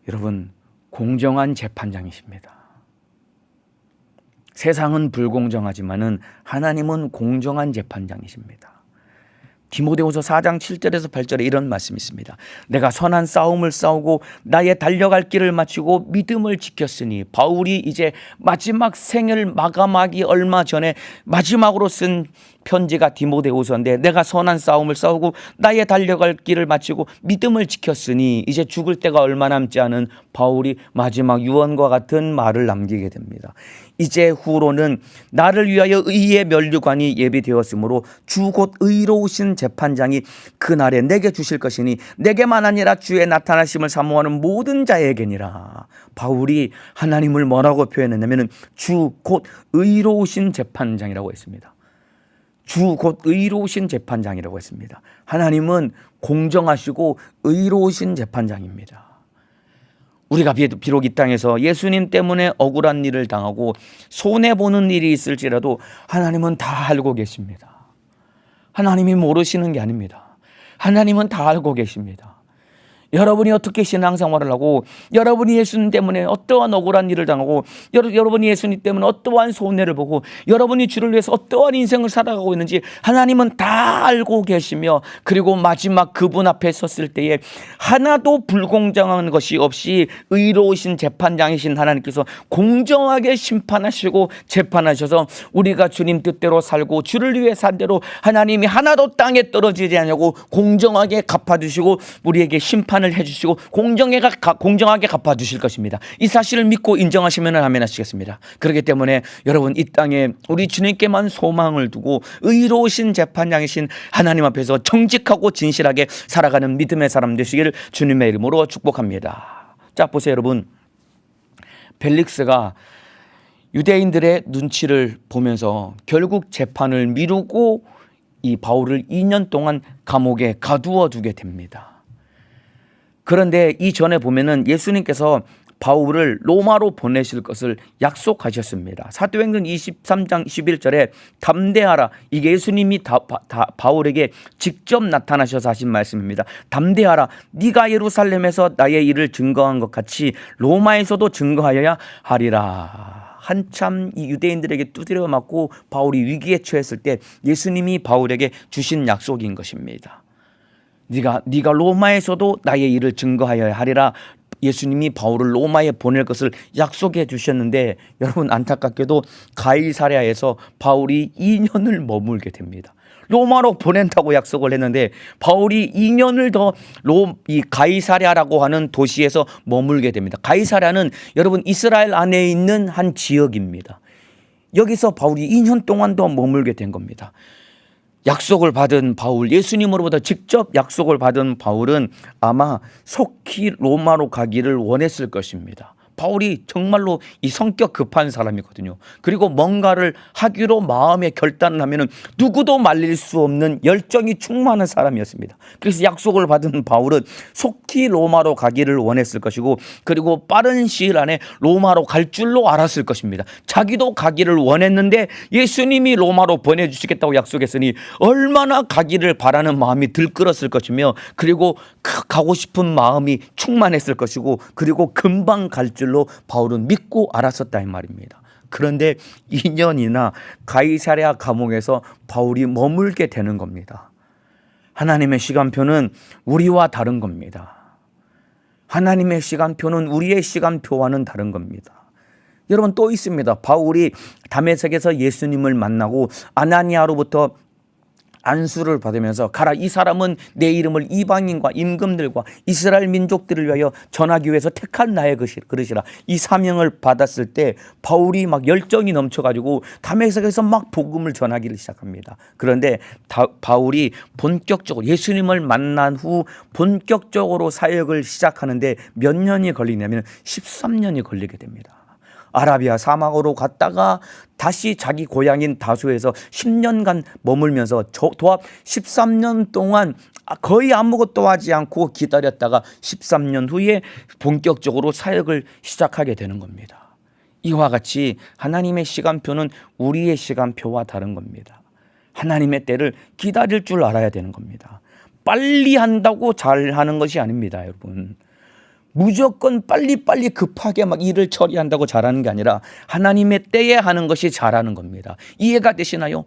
여러분 공정한 재판장이십니다. 세상은 불공정하지만은 하나님은 공정한 재판장이십니다. 디모데후서 4장 7절에서 8절에 이런 말씀이 있습니다. 내가 선한 싸움을 싸우고 나의 달려갈 길을 마치고 믿음을 지켰으니, 바울이 이제 마지막 생을 마감하기 얼마 전에 마지막으로 쓴 편지가 디모데후서인데, 내가 선한 싸움을 싸우고 나의 달려갈 길을 마치고 믿음을 지켰으니, 이제 죽을 때가 얼마 남지 않은 바울이 마지막 유언과 같은 말을 남기게 됩니다. 이제 후로는 나를 위하여 의의 면류관이 예비되었으므로 주 곧 의로우신 재판장이 그날에 내게 주실 것이니 내게만 아니라 주의 나타나심을 사모하는 모든 자에게니라. 바울이 하나님을 뭐라고 표현했냐면 주 곧 의로우신 재판장이라고 했습니다. 주 곧 의로우신 재판장이라고 했습니다. 하나님은 공정하시고 의로우신 재판장입니다. 우리가 비록 이 땅에서 예수님 때문에 억울한 일을 당하고 손해보는 일이 있을지라도 하나님은 다 알고 계십니다. 하나님이 모르시는 게 아닙니다. 하나님은 다 알고 계십니다. 여러분이 어떻게 신앙생활을 하고, 여러분이 예수님 때문에 어떠한 억울한 일을 당하고, 여러분이 예수님 때문에 어떠한 손해를 보고, 여러분이 주를 위해서 어떠한 인생을 살아가고 있는지 하나님은 다 알고 계시며, 그리고 마지막 그분 앞에 섰을 때에 하나도 불공정한 것이 없이 의로우신 재판장이신 하나님께서 공정하게 심판하시고 재판하셔서 우리가 주님 뜻대로 살고 주를 위해 산 대로 하나님이 하나도 땅에 떨어지지 않냐고 공정하게 갚아주시고 우리에게 심판을 해주시고 공정하게 갚아주실 것입니다. 이 사실을 믿고 인정하시면 아멘 하시겠습니다. 그렇기 때문에 여러분, 이 땅에 우리 주님께만 소망을 두고 의로우신 재판장이신 하나님 앞에서 정직하고 진실하게 살아가는 믿음의 사람 되시기를 주님의 이름으로 축복합니다. 자, 보세요 여러분. 벨릭스가 유대인들의 눈치를 보면서 결국 재판을 미루고 이 바울을 2년 동안 감옥에 가두어 두게 됩니다. 그런데 이전에 보면은 예수님께서 바울을 로마로 보내실 것을 약속하셨습니다. 사도행전 23장 11절에 담대하라, 이게 예수님이 바울에게 직접 나타나셔서 하신 말씀입니다. 담대하라, 네가 예루살렘에서 나의 일을 증거한 것 같이 로마에서도 증거하여야 하리라. 한참 이 유대인들에게 두드려 맞고 바울이 위기에 처했을 때 예수님이 바울에게 주신 약속인 것입니다. 네가 로마에서도 나의 일을 증거하여야 하리라. 예수님이 바울을 로마에 보낼 것을 약속해 주셨는데, 여러분 안타깝게도 가이사랴에서 바울이 2년을 머물게 됩니다. 로마로 보낸다고 약속을 했는데 바울이 2년을 더 이 가이사랴라고 하는 도시에서 머물게 됩니다. 가이사랴는 여러분 이스라엘 안에 있는 한 지역입니다. 여기서 바울이 2년 동안 더 머물게 된 겁니다. 약속을 받은 바울, 예수님으로부터 직접 약속을 받은 바울은 아마 속히 로마로 가기를 원했을 것입니다. 바울이 정말로 이 성격 급한 사람이거든요. 그리고 뭔가를 하기로 마음에 결단을 하면은 누구도 말릴 수 없는 열정이 충만한 사람이었습니다. 그래서 약속을 받은 바울은 속히 로마로 가기를 원했을 것이고, 그리고 빠른 시일 안에 로마로 갈 줄로 알았을 것입니다. 자기도 가기를 원했는데 예수님이 로마로 보내주시겠다고 약속했으니 얼마나 가기를 바라는 마음이 들끓었을 것이며, 그리고 가고 싶은 마음이 충만했을 것이고, 그리고 금방 갈 줄로 바울은 믿고 알았었다 이 말입니다. 그런데 2년이나 가이사랴 감옥에서 바울이 머물게 되는 겁니다. 하나님의 시간표는 우리와 다른 겁니다. 하나님의 시간표는 우리의 시간표와는 다른 겁니다. 여러분 또 있습니다. 바울이 다메섹에서 예수님을 만나고 아나니아로부터 안수를 받으면서 가라, 이 사람은 내 이름을 이방인과 임금들과 이스라엘 민족들을 위하여 전하기 위해서 택한 나의 그릇이라, 이 사명을 받았을 때 바울이 막 열정이 넘쳐가지고 다메섹에서 막 복음을 전하기를 시작합니다. 그런데 바울이 본격적으로 예수님을 만난 후 본격적으로 사역을 시작하는데 몇 년이 걸리냐면 13년이 걸리게 됩니다. 아라비아 사막으로 갔다가 다시 자기 고향인 다소에서 10년간 머물면서 도합 13년 동안 거의 아무것도 하지 않고 기다렸다가 13년 후에 본격적으로 사역을 시작하게 되는 겁니다. 이와 같이 하나님의 시간표는 우리의 시간표와 다른 겁니다. 하나님의 때를 기다릴 줄 알아야 되는 겁니다. 빨리 한다고 잘하는 것이 아닙니다, 여러분. 무조건 빨리빨리 급하게 막 일을 처리한다고 잘하는 게 아니라 하나님의 때에 하는 것이 잘하는 겁니다. 이해가 되시나요?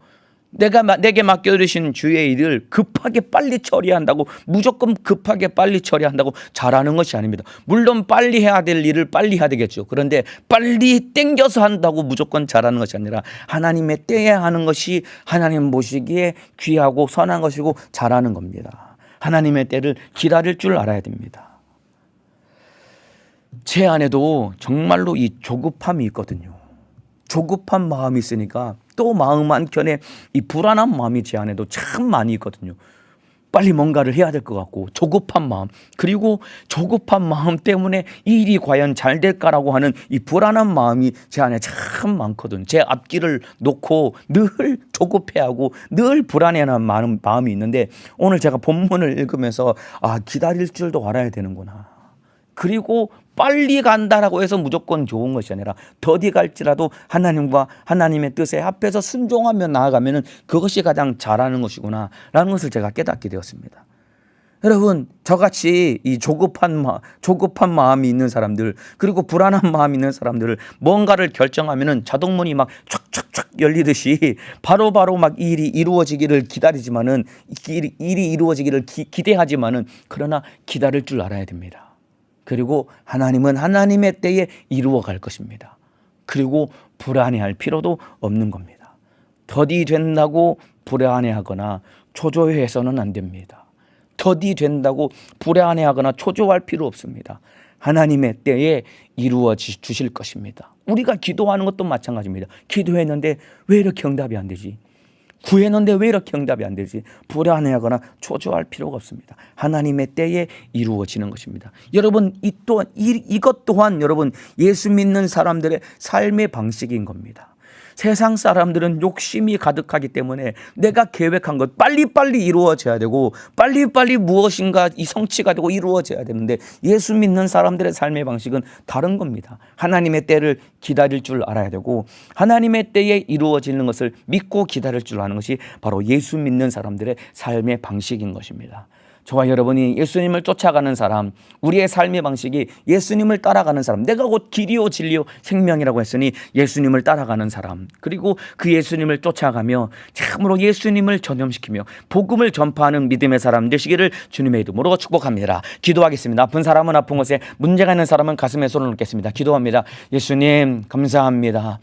내게 맡겨주신 주의 일을 급하게 빨리 처리한다고, 무조건 급하게 빨리 처리한다고 잘하는 것이 아닙니다. 물론 빨리 해야 될 일을 빨리 해야 되겠죠. 그런데 빨리 땡겨서 한다고 무조건 잘하는 것이 아니라 하나님의 때에 하는 것이 하나님 보시기에 귀하고 선한 것이고 잘하는 겁니다. 하나님의 때를 기다릴 줄 알아야 됩니다. 제 안에도 정말로 이 조급함이 있거든요. 조급한 마음이 있으니까 또 마음 한켠에 이 불안한 마음이 제 안에도 참 많이 있거든요. 빨리 뭔가를 해야 될 것 같고 조급한 마음, 그리고 조급한 마음 때문에 이 일이 과연 잘 될까라고 하는 이 불안한 마음이 제 안에 참 많거든요. 제 앞길을 놓고 늘 조급해하고 늘 불안해하는 마음이 있는데, 오늘 제가 본문을 읽으면서 기다릴 줄도 알아야 되는구나. 그리고 빨리 간다라고 해서 무조건 좋은 것이 아니라 더디 갈지라도 하나님과 하나님의 뜻에 합해서 순종하며 나아가면 그것이 가장 잘하는 것이구나 라는 것을 제가 깨닫게 되었습니다. 여러분, 저같이 이 조급한 마음이 있는 사람들, 그리고 불안한 마음이 있는 사람들을 뭔가를 결정하면은 자동문이 막 촥촥촥 열리듯이 바로바로 막 이 일이 이루어지기를 기다리지만은, 일이 이루어지기를 기대하지만은, 그러나 기다릴 줄 알아야 됩니다. 그리고 하나님은 하나님의 때에 이루어 갈 것입니다. 그리고 불안해할 필요도 없는 겁니다. 더디 된다고 불안해하거나 초조해서는 안 됩니다. 더디 된다고 불안해하거나 초조할 필요 없습니다. 하나님의 때에 이루어 주실 것입니다. 우리가 기도하는 것도 마찬가지입니다. 기도했는데 왜 이렇게 응답이 안 되지? 구했는데 왜 이렇게 응답이 안 되지? 불안해하거나 초조할 필요가 없습니다. 하나님의 때에 이루어지는 것입니다. 여러분, 이것 또한 여러분, 예수 믿는 사람들의 삶의 방식인 겁니다. 세상 사람들은 욕심이 가득하기 때문에 내가 계획한 것 빨리빨리 이루어져야 되고, 빨리빨리 무엇인가 이 성취가 되고 이루어져야 되는데, 예수 믿는 사람들의 삶의 방식은 다른 겁니다. 하나님의 때를 기다릴 줄 알아야 되고, 하나님의 때에 이루어지는 것을 믿고 기다릴 줄 아는 것이 바로 예수 믿는 사람들의 삶의 방식인 것입니다. 저와 여러분이 예수님을 쫓아가는 사람, 우리의 삶의 방식이 예수님을 따라가는 사람, 내가 곧 길이요 진리요 생명이라고 했으니 예수님을 따라가는 사람, 그리고 그 예수님을 쫓아가며 참으로 예수님을 전염시키며 복음을 전파하는 믿음의 사람 되시기를 주님의 이름으로 축복합니다. 기도하겠습니다. 아픈 사람은 아픈 곳에, 문제가 있는 사람은 가슴에 손을 놓겠습니다. 기도합니다. 예수님, 감사합니다.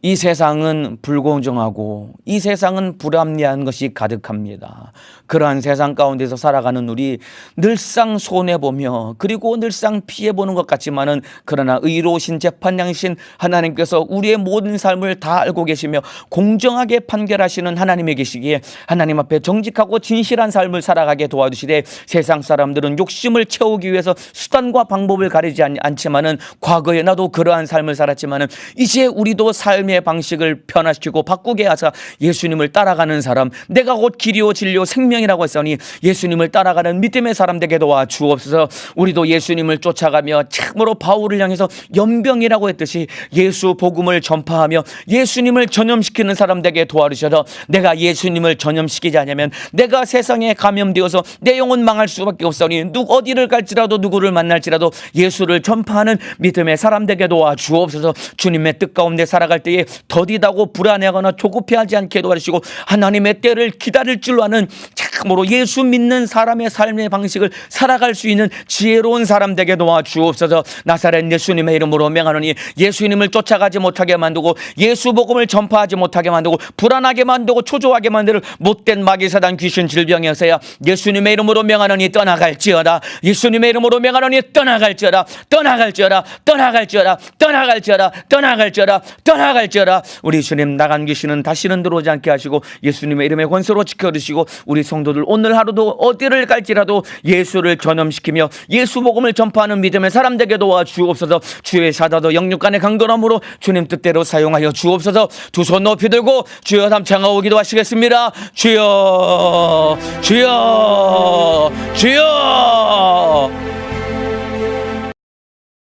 이 세상은 불공정하고 이 세상은 불합리한 것이 가득합니다. 그러한 세상 가운데서 살아가는 우리, 늘상 손해보며 그리고 늘상 피해보는 것 같지만은, 그러나 의로우신 재판장이신 하나님께서 우리의 모든 삶을 다 알고 계시며 공정하게 판결하시는 하나님이 계시기에 하나님 앞에 정직하고 진실한 삶을 살아가게 도와주시되, 세상 사람들은 욕심을 채우기 위해서 수단과 방법을 가리지 않지만은, 과거에 나도 그러한 삶을 살았지만은 이제 우리도 삶의 방식을 변화시키고 바꾸게 하사 예수님을 따라가는 사람, 내가 곧 길이요 진리요 생명이라고 했으니 예수님을 따라가는 믿음의 사람 되게 도와 주옵소서. 우리도 예수님을 쫓아가며 참으로 바울을 향해서 연병이라고 했듯이 예수 복음을 전파하며 예수님을 전염시키는 사람 되게 도와주셔서, 내가 예수님을 전염시키지 않으면 내가 세상에 감염되어서 내 영혼 망할 수밖에 없으니, 어디를 갈지라도 누구를 만날지라도 예수를 전파하는 믿음의 사람 되게 도와 주옵소서. 주님의 뜻 가운데 살아갈 때에 더디다고 불안해하거나 조급해하지 않게 도와주시고, 하나님의 때를 기다릴 줄 아는 참으로 예수 믿는 사람의 삶의 방식을 살아갈 수 있는 지혜로운 사람 되게 도와주옵소서. 나사렛 예수님의 이름으로 명하노니, 예수님을 쫓아가지 못하게 만들고 예수 복음을 전파하지 못하게 만들고 불안하게 만들고 초조하게 만들 못된 마귀 사단 귀신 질병에서야 예수님의 이름으로 명하노니 떠나갈지어다. 예수님의 이름으로 명하노니 떠나갈지어다. 떠나갈지어다. 떠나갈지어다. 떠나갈지어다. 떠나갈지어다. 떠나갈지어다. 우리 주님, 나간 귀신은 다시는 들어오지 않게 하시고 예수님의 이름의 권세로 지켜주시고, 우리 성도들 오늘 하루도 어디를 갈지라도 예수를 전염시키며 예수 복음을 전파하는 믿음의 사람 되게 도와주옵소서. 주의 사다도 영육간의 강건함으로 주님 뜻대로 사용하여 주옵소서. 두 손 높이 들고 주여 삼창하고 기도하시겠습니다. 주여, 주여, 주여.